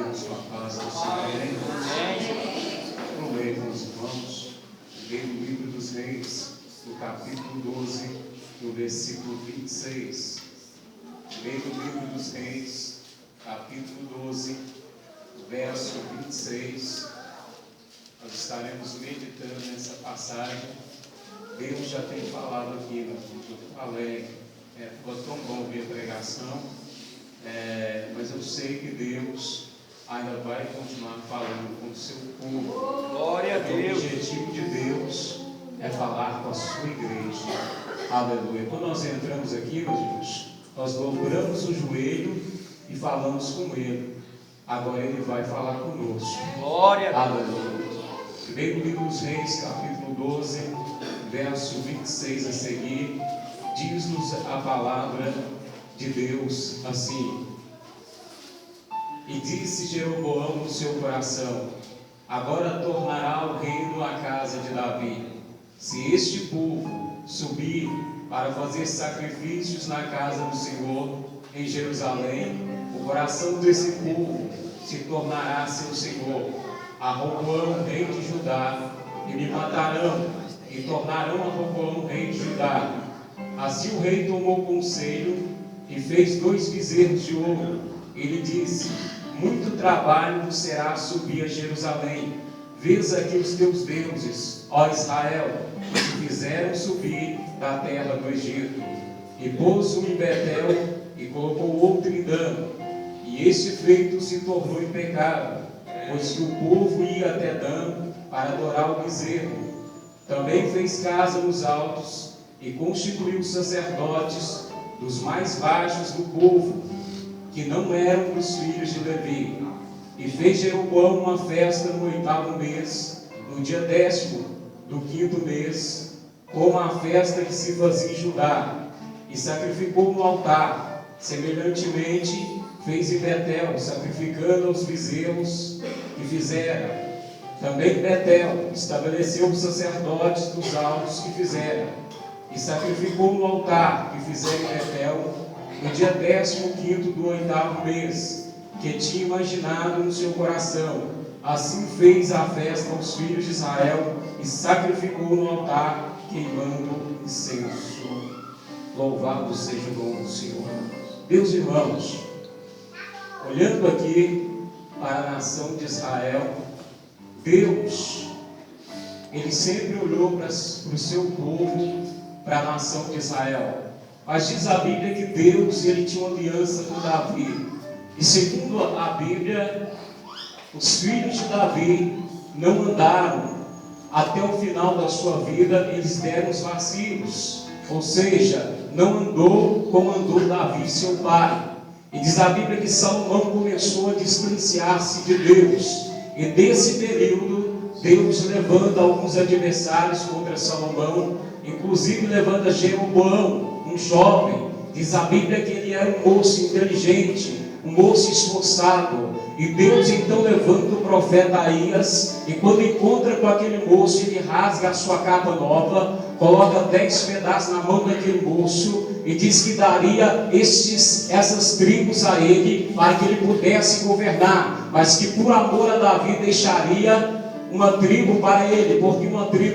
irmãos, com a paz do Senhor. Vamos ler com os irmãos, ler o livro dos Reis, no capítulo 12, no versículo 26. Ler o livro dos Reis, capítulo 12, verso 26. Nós estaremos meditando nessa passagem. Deus já tem falado aqui, eu falei, foi tão bom ver a pregação, mas eu sei que Deus ainda vai continuar falando com o seu povo. Glória a Deus. O objetivo de Deus é falar com a sua igreja. Aleluia. Quando nós entramos aqui, meus irmãos, nós dobramos o joelho e falamos com Ele. Agora Ele vai falar conosco. Glória a Deus. Aleluia. Leia o livro dos Reis, capítulo 12, verso 26 a seguir. Diz-nos a palavra de Deus assim: E disse Jeroboão no seu coração: Agora tornará o reino à casa de Davi. Se este povo subir para fazer sacrifícios na casa do Senhor em Jerusalém, o coração desse povo se tornará seu senhor. A Roboão, rei de Judá, e me matarão, e tornarão a Roboão, rei de Judá. Assim o rei tomou conselho e fez 2 bezerros de ouro. Ele disse: Muito trabalho vos será subir a Jerusalém. Vês aqui os teus deuses, ó Israel, que te fizeram subir da terra do Egito. E pôs um em Betel e colocou outro em Dan. E este feito se tornou em pecado, pois que o povo ia até Dan para adorar o bezerro. Também fez casa nos altos e constituiu sacerdotes dos mais baixos do povo, que não eram dos filhos de Levi. E fez Jeroboão uma festa no 8º mês, no dia 10º do 5º mês, como a festa que se fazia em Judá, e sacrificou no altar. Semelhantemente fez em Betel, sacrificando aos bezerros que fizera. Também Betel estabeleceu os sacerdotes dos altos que fizera, e sacrificou no altar que fizera em Betel, no dia 15º do 8º mês, que tinha imaginado no seu coração. Assim fez a festa aos filhos de Israel, e sacrificou no altar, queimando incenso. Louvado seja o nome do Senhor. Meus irmãos, olhando aqui para a nação de Israel, Deus, Ele sempre olhou para o seu povo, para a nação de Israel. Mas diz a Bíblia que Deus, Ele tinha uma aliança com Davi. E segundo a Bíblia, os filhos de Davi não andaram até o final da sua vida, eles deram os vacilos. Ou seja, não andou como andou Davi, seu pai. E diz a Bíblia que Salomão começou a distanciar-se de Deus. E desse período, Deus levanta alguns adversários contra Salomão, inclusive levanta Jeroboão, um jovem. Diz a Bíblia que ele era um moço inteligente, um moço esforçado. E Deus então levanta o profeta Aías, e quando encontra com aquele moço, ele rasga a sua capa nova, coloca 10 pedaços na mão daquele moço, e diz que daria essas tribos a ele, para que ele pudesse governar, mas que por amor a Davi deixaria uma tribo para ele,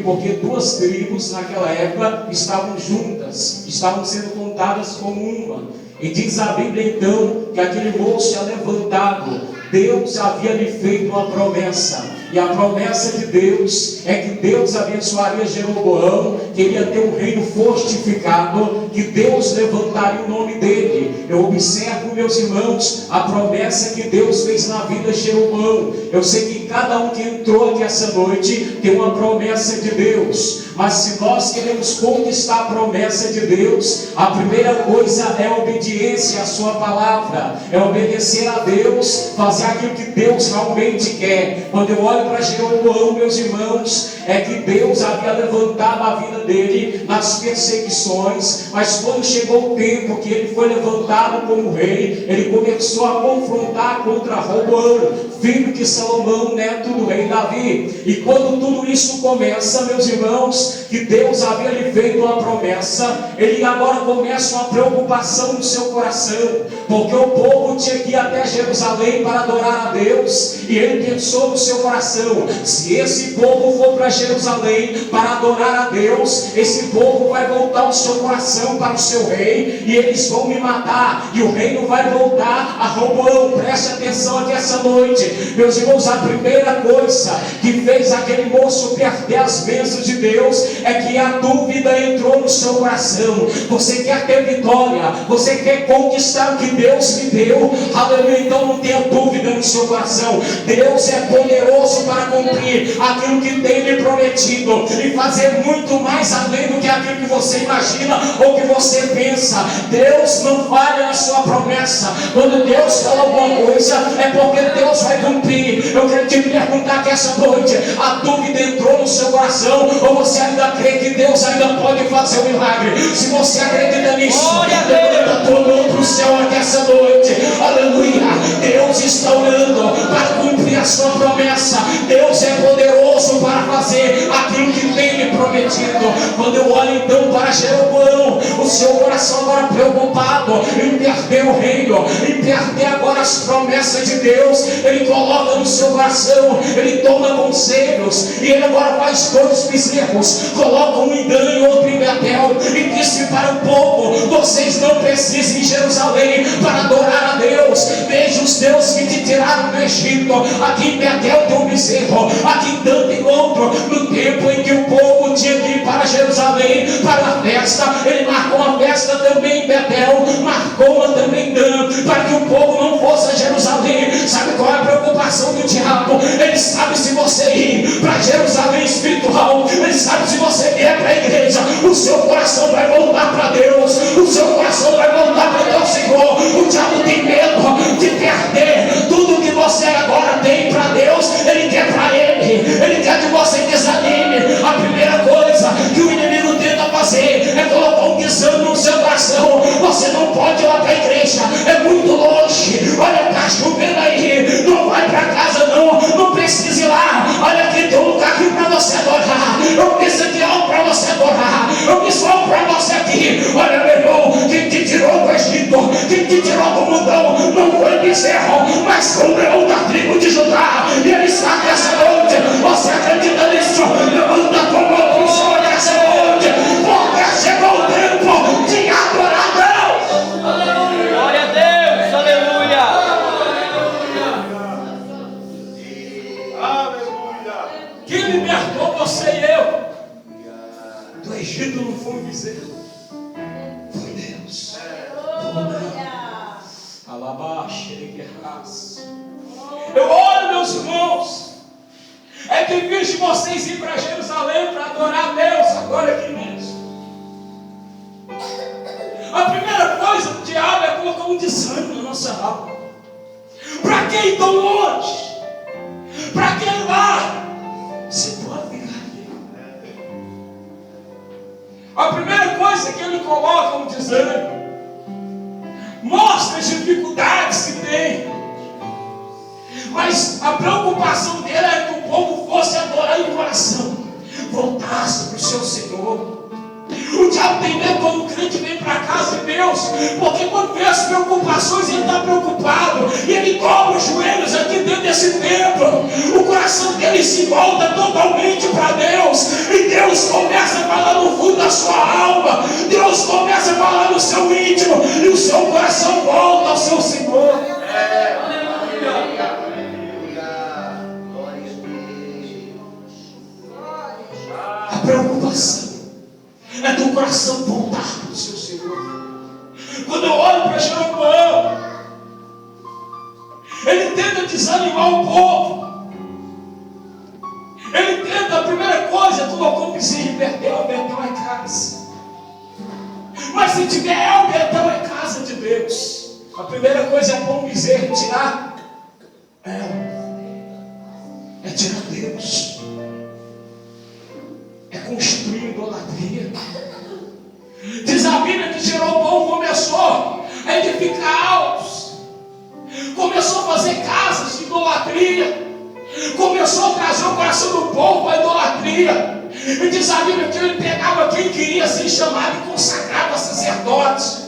porque 2 tribos naquela época estavam juntas, estavam sendo contadas como uma. E diz a Bíblia então que aquele moço é levantado. Deus havia lhe feito uma promessa, e a promessa de Deus é que Deus abençoaria Jeroboão, que ele ia ter um reino fortificado, que Deus levantaria o nome dele. Eu observo, meus irmãos, a promessa que Deus fez na vida de Jeroboão. Eu sei que cada um que entrou aqui essa noite tem uma promessa de Deus, mas se nós queremos conquistar a promessa de Deus, a primeira coisa é a obediência à sua palavra, é obedecer a Deus, fazer aquilo que Deus realmente quer. Quando eu olho olho para Jeroboão, meus irmãos, é que Deus havia levantado a vida dele nas perseguições, mas quando chegou o tempo que ele foi levantado como rei, ele começou a confrontar contra Roboão, filho de Salomão, neto do rei Davi. E quando tudo isso começa, meus irmãos, que Deus havia lhe feito uma promessa, ele agora começa uma preocupação no seu coração, porque o povo tinha que ir até Jerusalém para adorar a Deus, e ele pensou no seu coração: se esse povo for para Jerusalém para adorar a Deus, esse povo vai voltar o seu coração para o seu rei, e eles vão me matar, e o reino vai voltar a Roboão. Preste atenção aqui essa noite, meus irmãos. A primeira coisa que fez aquele moço perder as bênçãos de Deus é que a dúvida entrou no seu coração. Você quer ter vitória, você quer conquistar o que Deus lhe deu, aleluia, então não tenha dúvida no seu coração. Deus é poderoso para cumprir aquilo que tem lhe prometido e fazer muito mais além do que aquilo que você imagina ou que você pensa. Deus não falha na sua promessa. Quando Deus fala alguma coisa, é porque Deus vai cumprir. Eu quero te perguntar que essa noite a dúvida entrou no seu coração, ou você ainda crê que Deus ainda pode fazer um milagre? Se você acredita nisso, levanta a tua mão para o céu aqui essa noite, aleluia. Deus está orando para cumprir a sua promessa. Deus é poderoso para fazer aquilo que tem lhe prometido. Quando eu olho então para Jeroboão, o seu coração agora preocupado em perder o reino, em perder agora as promessas de Deus, ele coloca no seu coração, ele toma conselhos, e ele agora faz dois bezerros, coloca um em Dan e outro em Betel, e disse para o povo: vocês não precisam ir em Jerusalém para adorar a Deus. Veja os deuses que te tiraram do Egito. Aqui em Betel tem um bezerro, aqui em Dan tem outro. No tempo em que o povo tinha que ir para Jerusalém para a festa, ele marcou uma festa também em Betel, marcou uma também em Dan, para que o povo não fosse a Jerusalém. Sabe qual é a preocupação do diabo? Ele sabe, se você ir para Jerusalém espiritual, ele sabe, se você vier para a igreja, o seu coração vai voltar para Deus, o seu coração vai voltar para o Senhor. O diabo tem medo de perder tudo que você agora tem para Deus. Ele quer para ele quer que você desanime. A primeira coisa que o inimigo tenta fazer é colocar um desânimo no seu coração. Você não pode ir lá para a igreja, é muito longe, olha, está chovendo aí, não vai para casa não precisa ir lá. Olha, aqui tem um lugar aqui para você adorar, eu preciso de algo para você adorar, eu preciso algo para você aqui. Olha, meu irmão, quem te tirou do Egito, quem te tirou do mundão, não foi bezerro, mas foi o leão da tribo de Judá, e ele está nessa noite. Você acredita nisso? Levanta a tua mão para o Senhor nessa noite, porque chegou o tempo de adorar Deus. Glória a Deus, aleluia. Quem libertou você e eu do Egito não foi um bezerro, foi Deus. Eu olho, meus irmãos, é que em vez de vocês ir para Jerusalém para adorar a Deus, agora aqui mesmo, a primeira coisa do diabo é colocar um desânimo na nossa alma. Para que ir tão longe? Para que ir lá? Você pode ficar aqui. A primeira coisa que ele coloca um desânimo, mostra as dificuldades que tem, mas a preocupação dele é que o povo fosse adorar em coração, voltasse para o seu Senhor. O diabo tem medo quando o crente vem para a casa de Deus, porque quando vê as preocupações ele está preocupado, e ele dobra os joelhos aqui dentro desse templo, o coração dele se volta totalmente para Deus, e Deus começa a falar no fundo da sua alma, Deus começa a falar no seu íntimo, e o seu coração volta ao seu Senhor. A preocupação é do coração voltar para o seu Senhor. Quando eu olho para Jeroboão, ele tenta desanimar o povo. Ele tenta, a primeira coisa, colocou o bezerro em Betel. Betel é casa. Mas se tiver El, Betel é casa de Deus. A primeira coisa é pôr um bezerro e tirar El. É tirar Deus, é construir idolatria. Diz a Bíblia que Jeroboão começou a edificar altos, começou a fazer casas de idolatria, começou a trazer o coração do povo para a idolatria. E diz a Bíblia que ele pegava quem queria ser chamado e consagrava sacerdotes.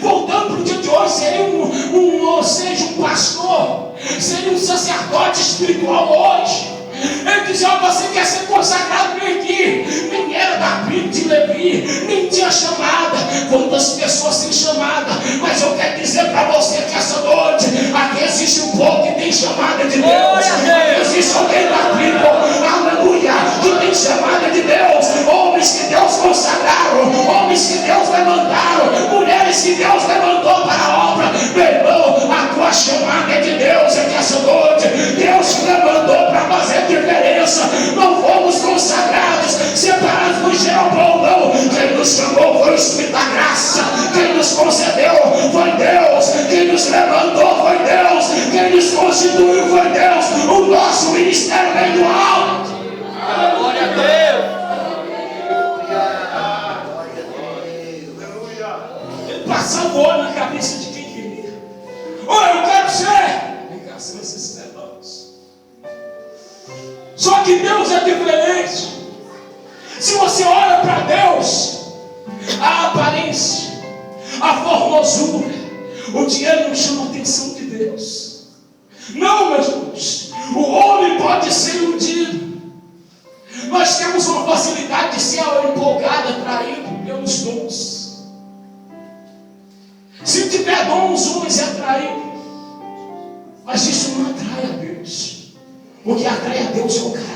Voltando para o dia de hoje, seria ou seja, um pastor, seria um sacerdote espiritual hoje. Ele dizia: você quer ser consagrado, vem aqui. Nem era da tribo de Levi, nem tinha chamada. Quantas pessoas têm chamada? Mas eu quero dizer para você que essa noite aqui existe um povo que tem chamada de Deus. Aqui existe alguém da tribo, aleluia, que tem chamada de Deus. Homens que Deus consagraram, homens que Deus levantaram, mulheres que Deus levantou para a obra. Meu irmão, a tua chamada é de Deus. É que essa noite Deus te levantou para fazer diferença. Não fomos consagrados, separados do Jeroboão, não. Quem nos chamou foi o Espírito da graça. Quem nos concedeu foi Deus. Quem nos levantou foi Deus. Quem nos constituiu foi Deus. O nosso ministério vem do alto. Glória a Deus. Ele passava o olho na cabeça de quem queria. Olha, eu quero ser. Vem cá, se você se levanta. Só que Deus é diferente. Se você olha para Deus, a aparência, a formosura, o dinheiro não chama a atenção de Deus. Não, meus irmãos. O homem pode ser iludido. Nós temos uma facilidade de ser empolgado, atraído pelos dons. Se tiver dons, os homens é atraído. Mas isso não atrai a Deus. O que atrai a Deus é o caráter.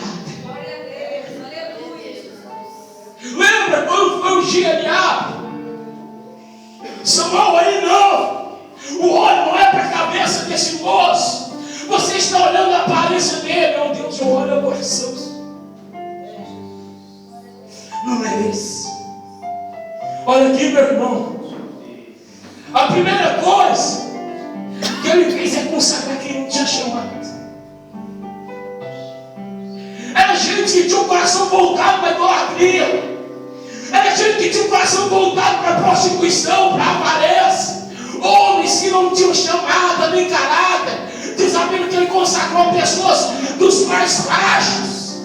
Lembra quando foi ungir Eliabe? Samuel aí não. O olho não é para a cabeça desse moço. Você está olhando a aparência dele. Meu Deus, eu olho a coração. Não é esse. Olha aqui, meu irmão. A primeira coisa que ele fez é consagrar quem não tinha chamado. Era gente que tinha o coração voltado para a idolatria. Era gente que tinha o coração voltado para a prostituição, para a aparência. Homens que não tinham chamada nem caráter. Diz a Bíblia que ele consagrou pessoas dos mais baixos.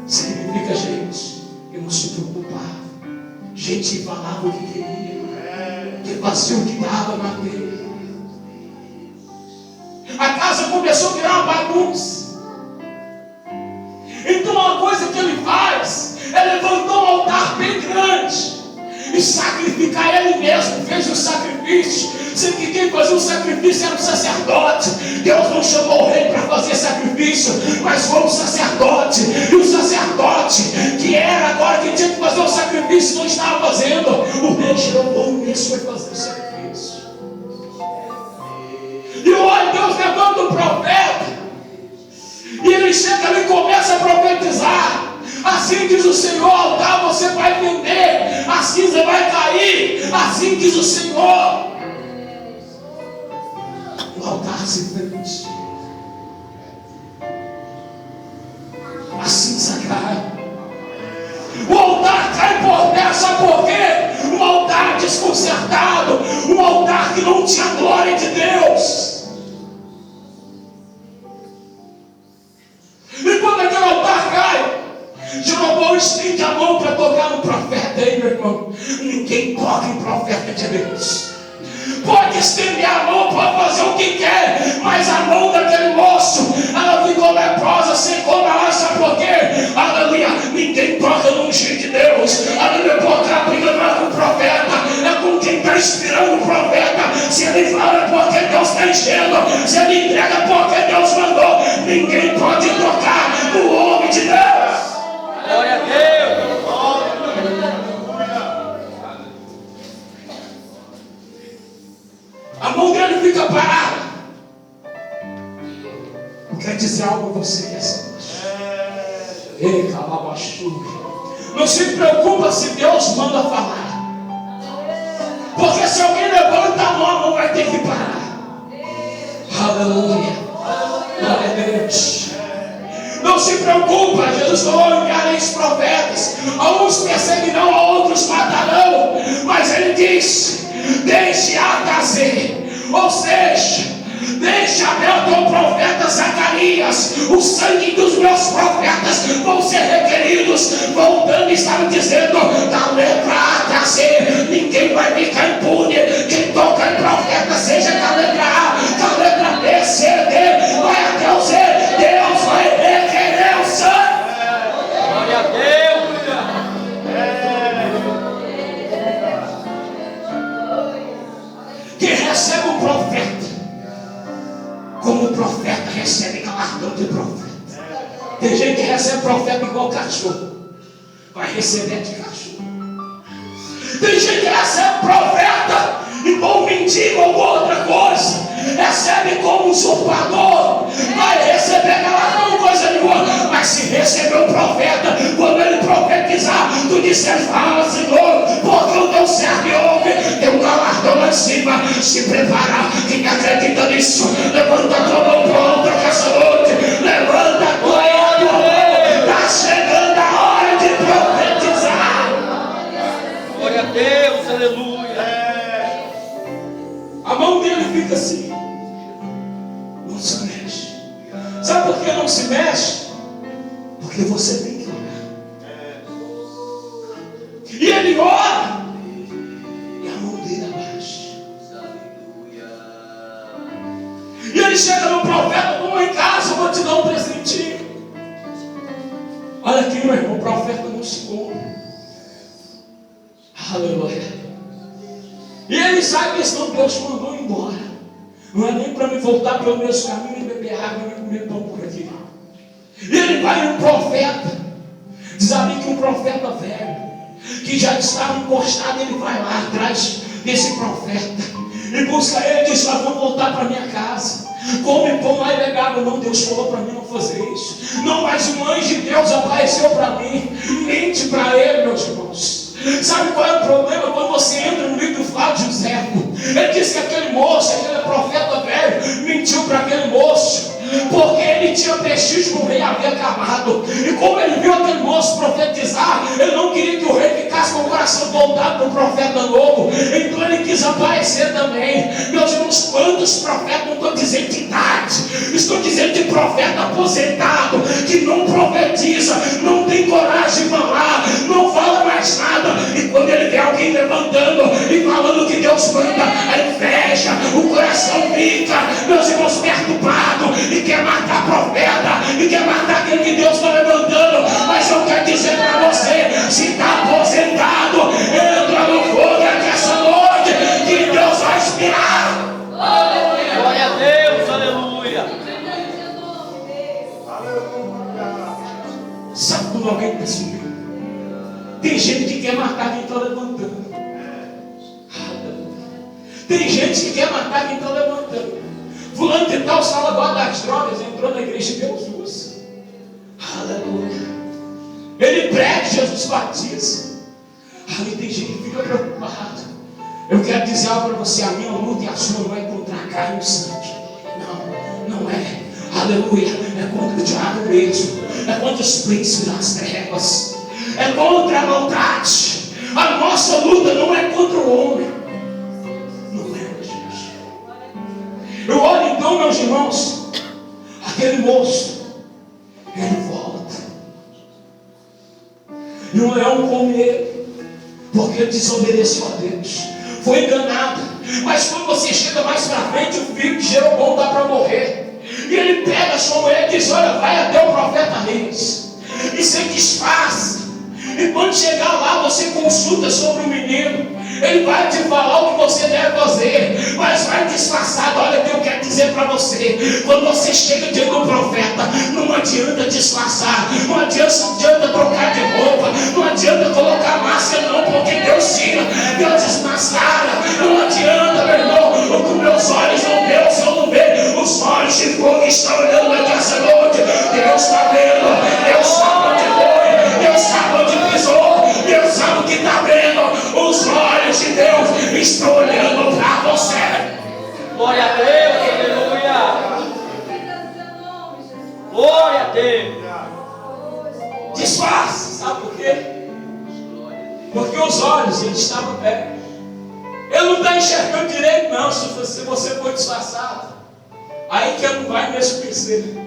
Significa gente que não se preocupava. Gente que falava o que queria, que fazia o que dava na dele. A casa começou a virar uma bagunça. Então uma coisa que ele faz é levantar um altar bem grande e sacrificar ele mesmo. Fez o sacrifício, sendo que quem fazia o sacrifício era o sacerdote. Deus não chamou o rei para fazer sacrifício, mas foi o sacerdote. E o sacerdote que era agora que tinha que fazer o sacrifício não estava fazendo. O rei Jeroboão mesmo foi fazer o sacrifício. E olha, Deus levanta um profeta. E ele chega ali e começa a profetizar. Assim diz o Senhor: altar você vai vender, a cinza vai cair. Assim diz o Senhor. O altar se fez, a cinza cai. O altar cai por terra, sabe por quê? Um altar desconcertado, um altar que não tinha glória de Deus. E quando aquele altar cai, Jeroboão estende a mão para tocar no profeta. Aí, meu irmão, ninguém toca em profeta de Deus. Pode estender a mão, pode fazer o que quer, mas a mão daquele moço, ela ficou leprosa, secou na hora. Sabe por quê? Aleluia, ninguém toca no ungido de Deus. Aleluia, porque a briga não é com o profeta, é com quem está inspirando o profeta. Se ele fala é porque Deus está enchendo, se ele entrega é porque Deus mandou. Ninguém pode tocar no homem de Deus. Glória a Deus. A mão dele fica parada. Eu quero dizer algo a você essa noite. Ei, calabachu. Não se preocupa se Deus manda falar. Porque se alguém levanta a mão vai ter que parar. Aleluia. Glória a Deus. se preocupa. Jesus falou: enviareis profetas, a uns perseguirão, a outros matarão. Mas ele diz: deixe Acazer, ou seja, deixa aberto ao profeta Zacarias. O sangue dos meus profetas vão ser requeridos. Voltando, estava dizendo: da letra A até a C, ninguém vai ficar impune. Quem toca em profeta, seja da letra A, da letra B, C, D, vai até o Z. Deus vai requerer o sangue. Glória a Deus. Quem recebe o profeta, como o profeta recebe galardão de profeta. Tem gente que recebe profeta igual cachorro, vai receber de cachorro. Tem gente que recebe profeta igual mendigo ou outra coisa, recebe como usurpador, vai receber galardão, coisa nenhuma. Mas se receber o profeta, quando ele profetizar, tu disser: fala, Senhor, porque o teu servo ouve, tem um galardão lá em cima. Se prepara, quem acredita nisso, levanta a tua mão pronta que essa noite, levanta a tua mão, está chegando a hora de profetizar. Glória a Deus, aleluia. A mão dele fica assim, não se mexe. Sabe por que não se mexe? Porque você tem que orar. E ele ora, e a mão dele abaixa. E ele chega no profeta: vamos em casa, eu vou te dar um presentinho. Olha aqui, meu irmão, o profeta não se come. Aleluia. E ele sabe que senão Deus mandou embora. Não é nem para me voltar pelos meus caminhos e beber água e comer pão por aqui. E ele vai no profeta. Diz a mim que um profeta velho, que já estava encostado, ele vai lá atrás desse profeta e busca ele. Diz: lá, vou voltar para minha casa, come pão lá e bebe água. Não, Deus falou para mim não fazer isso. Não, mas um anjo de Deus apareceu para mim. Mente para ele, meus irmãos. Sabe qual é o problema? Quando você entra no livro do Flávio José, ele disse que aquele moço, aquele profeta velho, mentiu para aquele moço, porque ele tinha prestígio que o rei havia acabado. E como ele viu aquele moço profetizar, ele não queria que o rei ficasse com o coração voltado para o profeta novo. Então ele quis aparecer também. Meus irmãos, quantos profetas, não estou dizendo de idade, estou dizendo de profeta aposentado, que não profetiza, não tem coragem de falar, não fala mais nada. E quando ele vê alguém levantando e falando que Deus manda, a inveja, o coração fica, meus irmãos, perturbado, e quer matar profeta, e quer matar aquele que Deus está levantando. Mas eu quero dizer para você: se está aposentado, entra no fogo aqui essa noite, que Deus vai inspirar. Glória a Deus, aleluia. Sabe quando alguém está subindo? Tem gente que quer matar quem está levantando. Tem gente que quer matar quem está levantando. Fulano de tal, salvador das drogas, entrou na igreja e Deus usa. Aleluia. Ele prega, Jesus batiza. Ali tem gente que fica preocupado. Eu quero dizer algo para você: a minha luta e a sua não é contra a carne e o sangue. Não é. Aleluia. É contra o diabo mesmo. É contra os príncipes das trevas. É contra a maldade. A nossa luta não é contra o homem. Não é, Jesus. Eu olho então, meus irmãos, aquele moço, ele volta. E o leão come ele, porque ele desobedeceu a Deus. Foi enganado. Mas quando você chega mais para frente, o filho de Jeroboão está para morrer. E ele pega a sua mulher e diz: olha, vai até o profeta Reis e se disfarça. E quando chegar lá, você consulta sobre o menino. Ele vai te falar o que você deve fazer, mas vai disfarçado. Olha o que eu quero dizer para você: quando você chega diante do profeta, não adianta disfarçar, não adianta trocar de roupa, não adianta colocar máscara, não, porque Deus tira, Deus desmascara. Não adianta, meu irmão, o que meus olhos não vê, o Senhor não vê. Os olhos de fogo estão olhando aqui essa noite. Deus está vendo, Deus sabe onde foi, Deus sabe onde pisou, Deus sabe o que está vendo. Os olhos de Deus estão olhando para você. Glória a Deus, aleluia. Glória a Deus. disfarce, sabe por quê? Porque os olhos, ele estavam perto. Ele não está enxergando direito, não, se você for disfarçado. Aí que ele não vai mesmo perceber.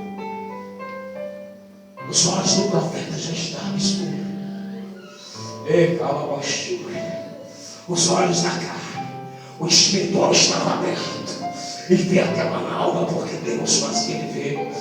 Os olhos do profeta já estavam escuros. Ei, calabachura. Os olhos da carne, o espiritual estava aberto. Ele vê aquela alma porque Deus fazia ele ver.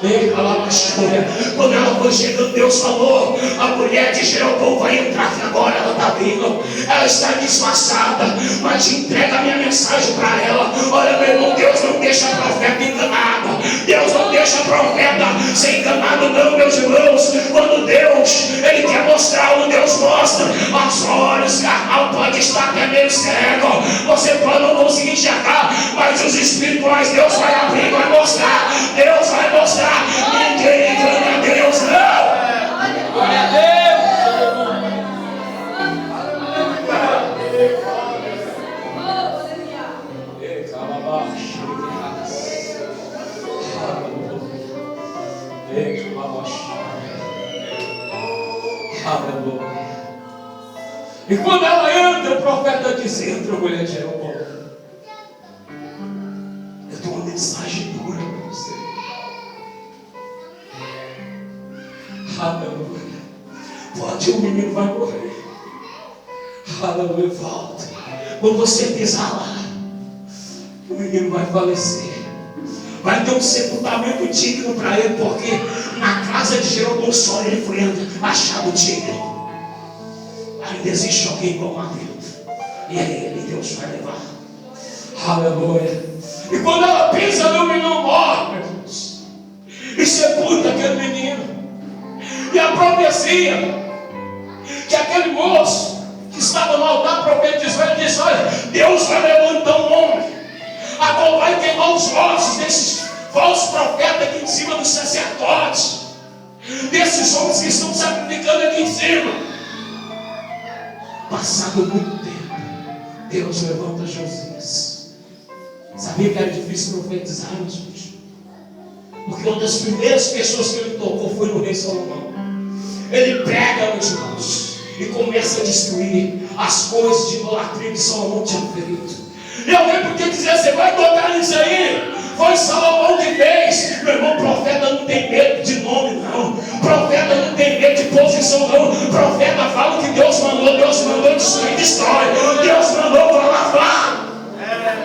Ei, calabachura. Quando ela foi chegando, Deus falou: a mulher de Jeroboão vai entrar, que agora ela está vindo. Ela está disfarçada, mas entrega a minha mensagem para ela. Olha, meu irmão, Deus não deixa a profeta enganado. Deus não deixa a profeta ser enganado, não, meus irmãos. Quando Deus, ele quer mostrar algo, Deus mostra. Os olhos carnal pode estar até meio cego. Você pode não conseguir enxergar, mas os espirituais Deus vai abrir, vai mostrar. Deus vai mostrar. Ninguém engana a Deus, não. Glória a Deus. E quando ela entra, o profeta diz: entra, mulher de Jeroboão. Eu tenho uma mensagem dura para você. Aleluia. Pode, o menino vai morrer. Aleluia, volta. Quando você pisar lá, o menino vai falecer. Vai ter um sepultamento digno para ele, porque na casa de Jeroboão só ele foi achado digno. Ainda existe alguém igual a Deus. E é ele, Deus vai levar. Aleluia. E quando ela pisa, o menino morre, meu Deus. E sepulta aquele menino. E a profecia que aquele moço que estava no altar profetizou, ele disse: olha, Deus vai levantar um homem. Agora vai queimar os ossos desses falsos profetas aqui em cima dos sacerdotes, desses homens que estão sacrificando aqui em cima. Passado muito tempo, Deus levanta Josias. Sabia que era difícil profetizar, meus filhos? Porque uma das primeiras pessoas que ele tocou foi no rei Salomão. Ele pega, meus irmãos, e começa a destruir as coisas de idolatria que Salomão tinha feito. E alguém podia dizer: você vai tocar nisso aí? Foi Salomão que fez. Meu irmão, profeta não tem medo de nome, não. Profeta não tem medo de posição, não. Profeta fala que Deus mandou destruir, destrói. Deus mandou para lavar.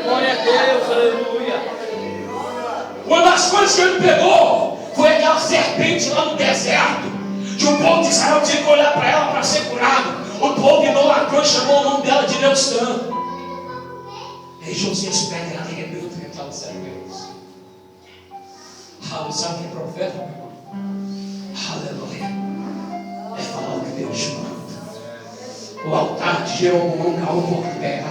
Glória a Deus, aleluia. Uma das coisas que ele pegou foi aquela serpente lá no deserto, que o povo de Israel tinha que olhar para ela para ser curado. O povo idolatrou e chamou o nome dela de Neustã. Aí Josias pega ela e arrebenta aquela serpente. Aleluia. Sabe quem é profeta, meu irmão? Aleluia. É falar o que Deus manda. O altar de Jeroboão caiu por terra.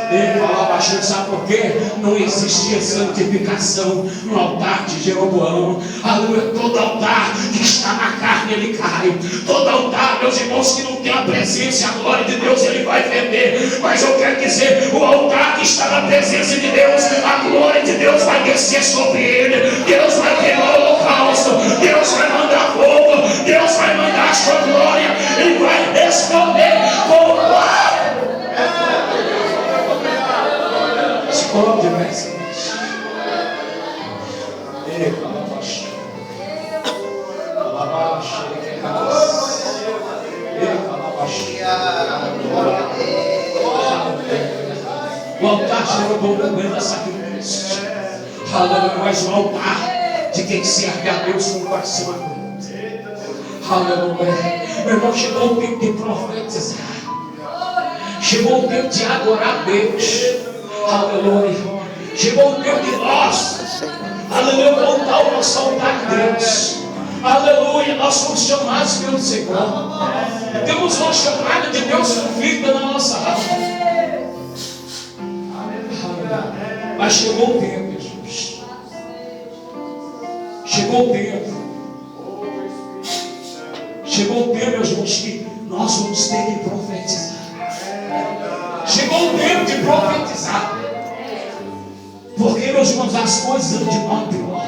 Ele falava baixinho, sabe por quê? Não existia santificação no altar de Jeroboão. Aleluia. Todo altar que está na carne, ele cai. Todo altar, meus irmãos, que não tem a presença e a glória de Deus, ele vai fender. Mas eu quero dizer, o altar que está na presença de Deus, a glória de Deus vai descer sobre ele. Deus vai queimar o holocausto. Deus vai mandar fogo. Deus vai mandar a sua glória. Ele vai responder com glória. Esconde, mestre. O altar de Jeroboão não aguenta sacrifício. Aleluia, mas o altar de quem serve a Deus com o coração aguenta. Aleluia. Meu irmão, chegou o tempo de profetizar. Chegou o tempo de adorar a Deus. Aleluia. Chegou o tempo de nós, aleluia, voltar ao nosso altar de Deus. Aleluia. Nós somos chamados pelo Senhor. Temos uma chamada de Deus convicta na nossa alma. Mas chegou o tempo, Jesus. Chegou o tempo. Chegou o tempo, meus irmãos, que nós vamos ter que profetizar. Chegou o tempo de profetizar. Porque, meus irmãos, as coisas andam de mal a pior.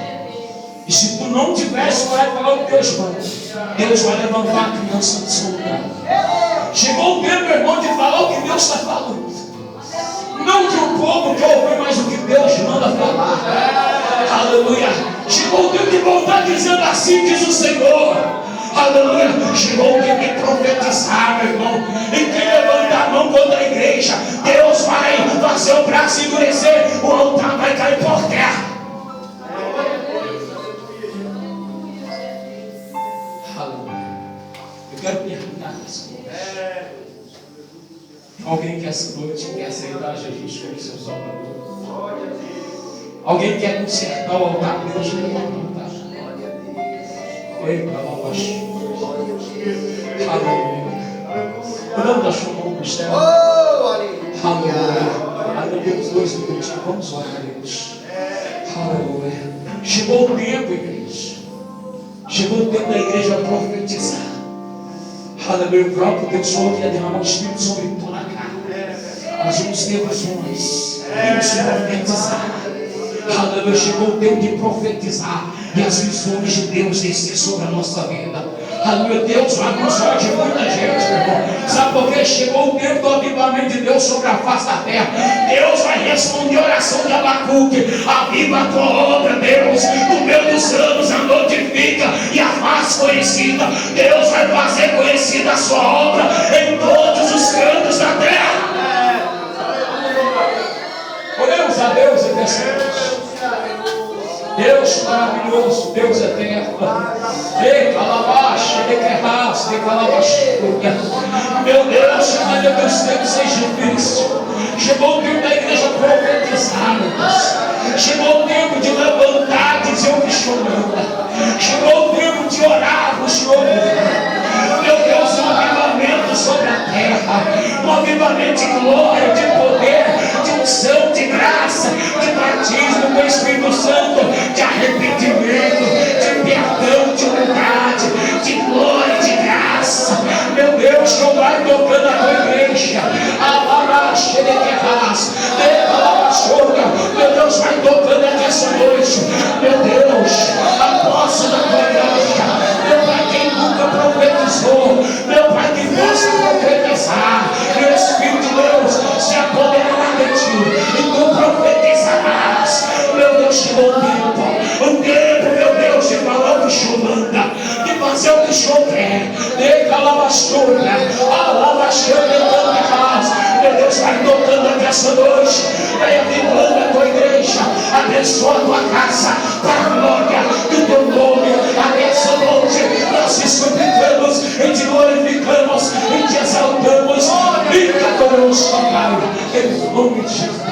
E se tu não tivesse orar e falar o que Deus manda, Deus vai levantar a criança do seu lugar. Chegou o tempo, meu irmão, de falar o que Deus está falando. Não que o povo quer ouvir mais o que Deus manda falar. Aleluia. Chegou o tempo de voltar dizendo assim, diz o Senhor. Aleluia. Chegou o tempo de profetizar, meu irmão. E quem levantar a mão contra a igreja, Deus vai fazer o braço endurecer, o altar vai cair por terra. Aleluia. Eu quero perguntar nessa noite. Alguém que essa noite quer aceitar Jesus como seu Salvador? Alguém quer consertar o altar? Deus levanta o altar. Oi, para lá baixo. Aleluia. O nome da sua mão do céu. Aleluia. Aleluia. Os dois minutinhos. Vamos orar, Deus. Aleluia. Chegou o tempo, igreja. Chegou o tempo da igreja profetizar. Aleluia. O próprio Deus falou que ia derramar o Espírito sobre toda a carne. Nós vamos ter visões. Vamos profetizar. Aleluia. Chegou o tempo de profetizar. E as visões de Deus descer sobre a nossa vida. Aleluia. Deus vai nos olhos de muita gente, meu irmão. Sabe por quê? Chegou o tempo do avivamento de Deus sobre a face da terra. Deus vai responder a oração de Abacuque. Aviva a tua obra, Deus. No meio dos anos a notifica e a faz conhecida. Deus vai fazer conhecida a sua obra em todos os cantos da terra. Oremos a Deus e peçamos. Deus maravilhoso, Deus eterno. Meu Deus, ainda que os tempos sejam difíceis. Chegou o tempo da igreja profetizar, meu Deus. Chegou o tempo de levantar e dizer o que chorando. Chegou o tempo de orar o Senhor. Meu Deus, um avivamento sobre a terra. Um avivamento de glória, de poder, de unção, de graça, de batismo com o Espírito Santo, de arrependimento, de perdão, de humildade, de glória, de graça. Meu Deus, que vai tocando a tua igreja. Meu Deus, vai tocando aqui essa noite. Meu Deus, a posse da tua igreja. Meu Pai, quem nunca profetizou, meu Pai, que possa profetizar. Meu Espírito de Deus se apoderará de ti e tu profetizarás. Meu Deus, chegou o tempo, meu Deus, de falar o que o Senhor manda, de fazer o que o Senhor quer. Meu Deus, vai tocando aqui essa noite, vai avivando a tua igreja, abençoa a tua casa, para a glória do teu nome. Aqui essa noite nós te suplicamos e te glorificamos e te exaltamos. Fica conosco, Pai, em nome de Jesus.